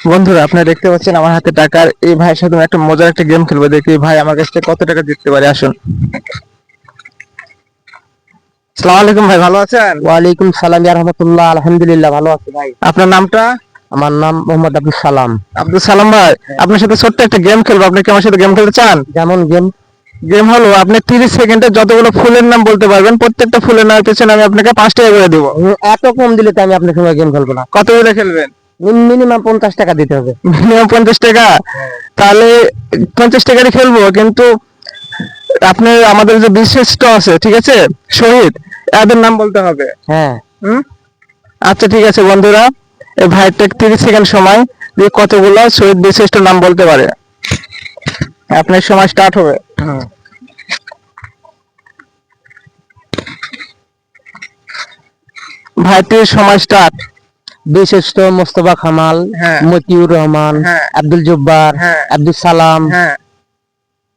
বন্ধুরা আপনারা দেখতে পাচ্ছেন আমার হাতে টাকার এই ভাইয়ের সাথে আমি একটা মজার একটা গেম খেলবো, দেখি ভাই আমার কাছ থেকে কত টাকা জিততে পারে। আসুন। আসসালামু আলাইকুম ভাই, ভালো আছেন? ওয়ালাইকুম সালাম ইয়া রাহমাতুল্লাহ। আলহামদুলিল্লাহ ভালো আছি ভাই। আপনার নামটা? আমার নাম মোহাম্মদ আব্দুল সালাম। আব্দুল সালাম ভাই, আপনার সাথে ছোট্ট একটা গেম খেলবো, আপনি কি আমার সাথে গেম খেলতে চান? যেমন গেম? গেম হলো আপনি 30 সেকেন্ডে যতগুলো ফুলের নাম বলতে পারবেন, প্রত্যেকটা ফুলের নামের পেছনে আমি আপনাকে 5 টাকা করে দেবো। এত কম দিলে তো আমি আপনার সঙ্গে গেম খেলবো না। কত করে খেলবেন? মিনিমাম 50 টাকা দিতে হবে। মিনিমাম 50 টাকা? তাহলে 50 টাকারই খেলবো, কিন্তু আপনি আমাদের যে বিশিষ্ট আছে, ঠিক আছে, শহীদ, এদের নাম বলতে হবে। হ্যাঁ। হুম, আচ্ছা ঠিক আছে বন্ধুরা, এই ভাইটা 30 সেকেন্ড সময় যে কতগুলো শহীদ বিশিষ্ট নাম বলতে পারে। আপনার সময় স্টার্ট হবে। ভাইটির সময় স্টার্ট। বিশিষ্ট মোস্তফা কামাল, হ্যাঁ। মতিউর রহমান, হ্যাঁ। আব্দুল জব্বার, হ্যাঁ। আব্দুল সালাম, হ্যাঁ।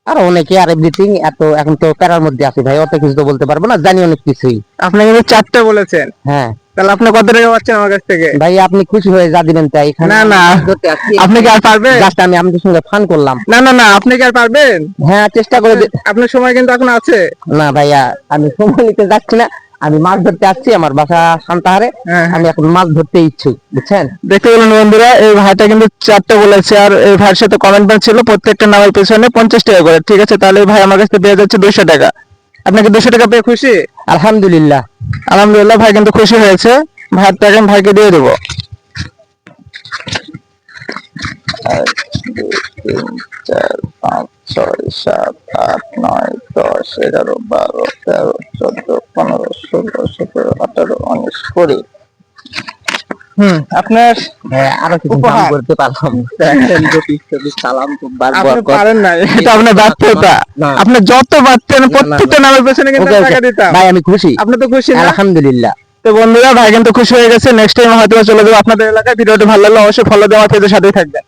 আর অনেকে, আর এভরিথিং। এখন তো প্যারার মধ্যে আছি ভাই, অত কিছু তো বলতে পারবো না, জানি অনেক কিছুই। আপনি কিন্তু 4টা বলেছেন। হ্যাঁ তাহলে আপনি কত টাকা পাচ্ছেন আমার কাছ থেকে? ভাই, আপনি খুশি হয়ে যা দিবেন তাই। না না, আপনি কি আর পারবেন? জাস্ট আমি আপনাদের সঙ্গে ফান করলাম। না না না, আপনি কি আর পারবেন? হ্যাঁ, চেষ্টা করে আপনার সময় কিন্তু এখন আছে। না ভাইয়া, আমি সময় নিতে যাচ্ছি না, আমি মাছ ধরতে আসছি, আমার বাসা সান্তাহারে। হ্যাঁ। আমি এখন মাছ ধরতে ইচ্ছুক, বুঝছেন? দেখতে পেলেন বন্ধুরা, এই ভাইটা কিন্তু 4টা বলেছে, আর এই ভাইয়ের সাথে কমেন্টমেন্ট ছিল প্রত্যেকটা নামের পেছনে 50 টাকা করে। ঠিক আছে, তাহলে এই ভাই আমার কাছ থেকে পেয়ে যাচ্ছে 200 টাকা। আপনাকে 200 টাকা পেয়ে খুশি? আলহামদুলিল্লাহ। আলহামদুলিল্লাহ, ভাই কিন্তু খুশি হয়েছে। ভাইয়ের টাকা আমি ভাইকে দিয়ে দেবো। 1 2 3 4 5 6 7 8 9 10 11 12 13 14 15 16 17 18 19 20। আপনার আরো কিছু কাম উপহার। করতে পারলাম। সালাম আপনি পারেন না, এটা আপনার ব্যর্থতা। আপনি যত পারতেন প্রত্যেকটা নামের পেছনে কিন্তু টাকা দিতাম। ভাই আমি খুশি। আপনি তো খুশি না? আলহামদুলিল্লাহ। তো বন্ধুরা, ভাই কিন্তু খুশি হয়ে গেছে। নেক্সট টাইম হয়তো চলে যাবো আপনাদের এলাকায়। ভিডিওটি ভালো লাগলে অবশ্যই ফলো দেওয়া পেজের সাথেই থাকবেন।